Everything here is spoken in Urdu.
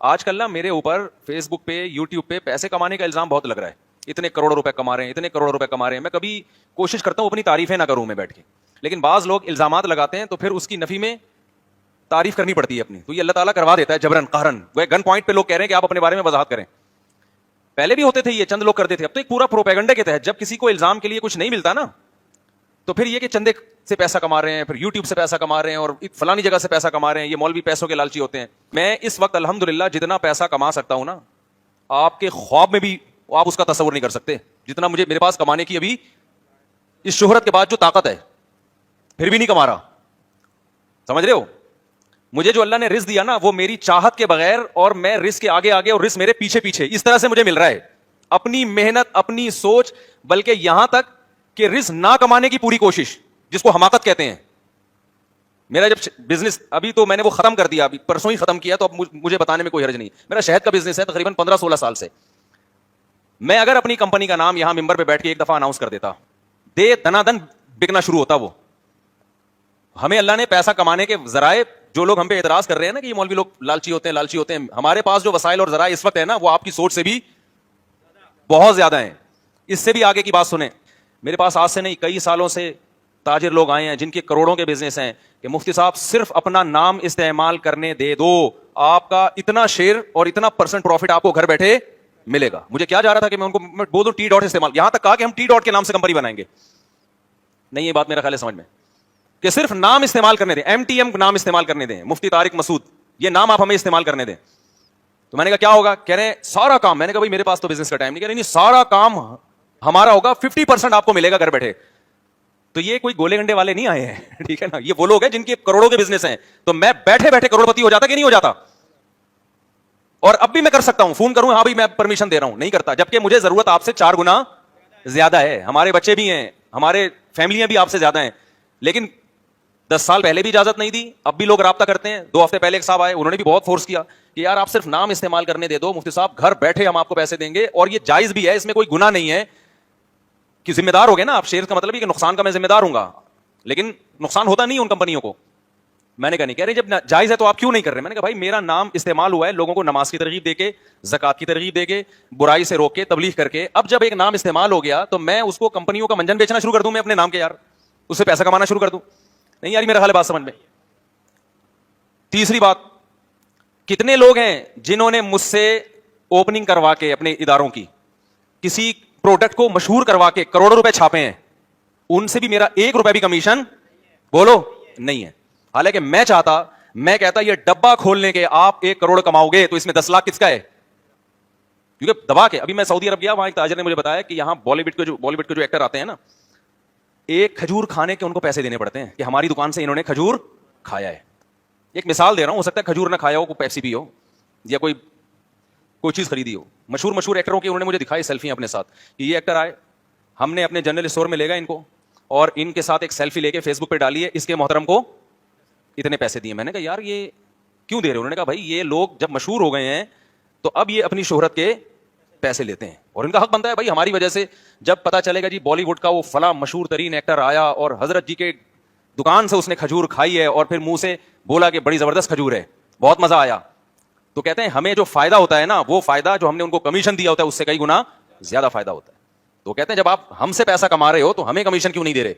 آج کل نا میرے اوپر فیس بک پہ یوٹیوب پہ پیسے کمانے کا الزام بہت لگ رہا ہے, اتنے کروڑ روپے کما رہے ہیں, اتنے کروڑ روپے کما رہے ہیں. میں کبھی کوشش کرتا ہوں اپنی تعریفیں نہ کروں میں بیٹھ کے, لیکن بعض لوگ الزامات لگاتے ہیں تو پھر اس کی نفی میں تعریف کرنی پڑتی ہے اپنی, تو یہ اللہ تعالیٰ کروا دیتا ہے جبرن قہرن. وہ گن پوائنٹ پہ لوگ کہہ رہے ہیں کہ آپ اپنے بارے میں وضاحت کریں. پہلے بھی ہوتے تھے یہ, چند لوگ کرتے تھے, اب تو ایک پورا پروپیگنڈے کے تحت جب کسی کو الزام کے لیے کچھ نہیں ملتا نا تو پھر یہ کہ چندے سے پیسہ کما رہے ہیں, پھر یوٹیوب سے پیسہ کما رہے ہیں, اور فلانی جگہ سے پیسہ کما رہے ہیں. یہ مولوی پیسوں کے لالچی ہوتے ہیں. میں اس وقت الحمدللہ جتنا پیسہ کما سکتا ہوں نا, آپ کے خواب میں بھی آپ اس کا تصور نہیں کر سکتے, جتنا میرے پاس کمانے کی ابھی اس شہرت کے بعد جو طاقت ہے, پھر بھی نہیں کما رہا. سمجھ رہے ہو؟ مجھے جو اللہ نے رزق دیا نا وہ میری چاہت کے بغیر, اور میں رزق کے آگے آگے اور رزق میرے پیچھے پیچھے, اس طرح سے مجھے مل رہا ہے. اپنی محنت, اپنی سوچ, بلکہ یہاں تک کہ رزق نہ کمانے کی پوری کوشش, جس کو حماقت کہتے ہیں. میرا جب بزنس, ابھی تو میں نے وہ ختم کر دیا, ابھی پرسوں ہی ختم کیا, تو اب مجھے بتانے میں کوئی حرج نہیں. میرا شہد کا بزنس ہے تقریباً 15-16 سال سے. میں اگر اپنی کمپنی کا نام یہاں ممبر پہ بیٹھ کے ایک دفعہ اناؤنس کر دیتا, دے دنا دن بکنا شروع ہوتا. وہ ہمیں اللہ نے پیسہ کمانے کے ذرائع, جو لوگ ہم پہ اعتراض کر رہے ہیں نا کہ یہ مولوی لوگ لالچی ہوتے ہیں, ہمارے پاس جو وسائل اور ذرائع اس وقت ہے نا وہ آپ کی سوچ سے بھی بہت زیادہ ہیں. اس سے بھی آگے کی بات سنیں. میرے پاس آج سے نہیں کئی سالوں سے تاجر لوگ آئے ہیں جن کے کروڑوں کے بزنس ہیں کہ مفتی صاحب صرف اپنا نام استعمال کرنے دے دو, آپ کا اتنا شیئر اور اتنا % پروفٹ آپ کو گھر بیٹھے ملے گا. مجھے کیا جا رہا تھا کہ میں ان کو بول دوں ٹی ڈاٹ استعمال, یہاں تک کہا کہ ہم ٹی ڈاٹ کے نام سے کمپنی بنائیں گے. نہیں, یہ بات میرا خیال ہے سمجھ میں, کہ صرف نام استعمال کرنے دیں, MTM نام استعمال کرنے دیں, مفتی طارق مسعود, یہ نام آپ ہمیں استعمال کرنے دیں. تو میں نے کہا کیا ہوگا, کہہ رہے ہیں سارا کام. میں نے کہا بھائی میرے پاس تو بزنس کا ٹائم نہیں. کہہ رہے نہیں, سارا کام ہمارا ہوگا, 50% آپ کو ملے گا گھر بیٹھے. تو یہ کوئی گولے گنڈے والے نہیں آئے ہیں, ٹھیک ہے نا, یہ وہ لوگ ہیں جن کے کروڑوں کے بزنس ہیں. تو میں بیٹھے بیٹھے کروڑ پتی ہو جاتا کہ نہیں ہو جاتا؟ اور اب بھی میں کر سکتا ہوں, فون کروں ہاں بھائی میں پرمیشن دے رہا ہوں, نہیں کرتا, جبکہ مجھے ضرورت آپ سے 4 گنا زیادہ ہے. ہمارے بچے بھی ہیں, ہمارے فیملیاں بھی آپ سے زیادہ ہیں, لیکن 10 سال پہلے بھی اجازت نہیں دی, اب بھی لوگ رابطہ کرتے ہیں. 2 ہفتے پہلے ایک صاحب آئے, انہوں نے بھی بہت فورس کیا کہ یار آپ صرف نام استعمال کرنے دے دو مفتی صاحب, گھر بیٹھے ہم آپ کو پیسے دیں گے, اور یہ جائز بھی ہے, اس میں کوئی گناہ نہیں ہے. کہ ذمہ دار ہو گئے نا آپ, شیئر کا مطلب ہے کہ نقصان کا میں ذمہ دار ہوں گا, لیکن نقصان ہوتا نہیں ان کمپنیوں کو. میں نے کہا نہیں. کہہ رہے جب جائز ہے تو آپ کیوں نہیں کر رہے؟ میں نے کہا بھائی میرا نام استعمال ہوا ہے لوگوں کو نماز کی ترغیب دے کے, زکات کی ترغیب دے کے, برائی سے روک کے, تبلیغ کر کے. اب جب ایک نام استعمال ہو گیا تو میں اس کو کمپنیوں کا منجن بیچنا شروع کر دوں میں اپنے نام کے, یار اس سے پیسہ کمانا شروع کر دوں؟ نہیں یار, میرا خیال ہے بات سمجھ میں. تیسری بات, کتنے لوگ ہیں جنہوں نے مجھ سے اوپننگ کروا کے اپنے اداروں کی, کسی پروڈکٹ کو مشہور کروا کے کروڑوں روپے چھاپے ہیں, ان سے بھی میرا 1 روپے بھی کمیشن بولو نہیں ہے. حالانکہ میں چاہتا, میں کہتا یہ ڈبہ کھولنے کے آپ 1 کروڑ کماؤ گے تو اس میں 10 لاکھ کس کا ہے؟ کیونکہ دبا کے, ابھی میں سعودی عرب گیا, وہاں ایک تاجر نے مجھے بتایا کہ یہاں بالی ووڈ کے جو ایکٹر آتے ہیں نا, ایک کھجور کھانے کے ان کو پیسے دینے پڑتے ہیں کہ ہماری دکان سے انہوں نے کھجور کھایا ہے. ایک مثال دے رہا ہوں, ہو سکتا ہے کھجور نہ کھایا ہو, کوئی پیپسی پی ہو یا کوئی چیز خریدی ہو. مشہور ایکٹروں کی انہوں نے مجھے دکھائی سیلفیاں اپنے ساتھ کہ یہ ایکٹر آئے, ہم نے اپنے جنرل اسٹور میں لے گئے ان کو, اور ان کے ساتھ ایک سیلفی لے کے فیس بک پہ ڈالی ہے, اس کے محترم کو اتنے پیسے دیے. میں نے کہا یار یہ کیوں دے رہے؟ انہوں نے کہا بھائی یہ لوگ جب مشہور ہو گئے ہیں تو اب یہ اپنی شہرت کے پیسے لیتے ہیں, اور ان کا حق بنتا ہے بھائی ہماری وجہ سے جب پتا چلے گا جی بالی ووڈ کا وہ فلاں مشہور ترین ایکٹر آیا اور حضرت جی کے دکان سے اس نے کھجور کھائی ہے اور پھر منہ سے بولا کہ بڑی زبردست کھجور ہے, بہت مزہ آیا, تو کہتے ہیں ہمیں جو فائدہ ہوتا ہے نا, وہ فائدہ جو ہم نے ان کو کمیشن دیا ہوتا ہے اس سے کئی گنا زیادہ فائدہ ہوتا ہے. تو کہتے ہیں جب آپ ہم سے پیسہ کما رہے ہو تو ہمیں کمیشن کیوں نہیں دے رہے؟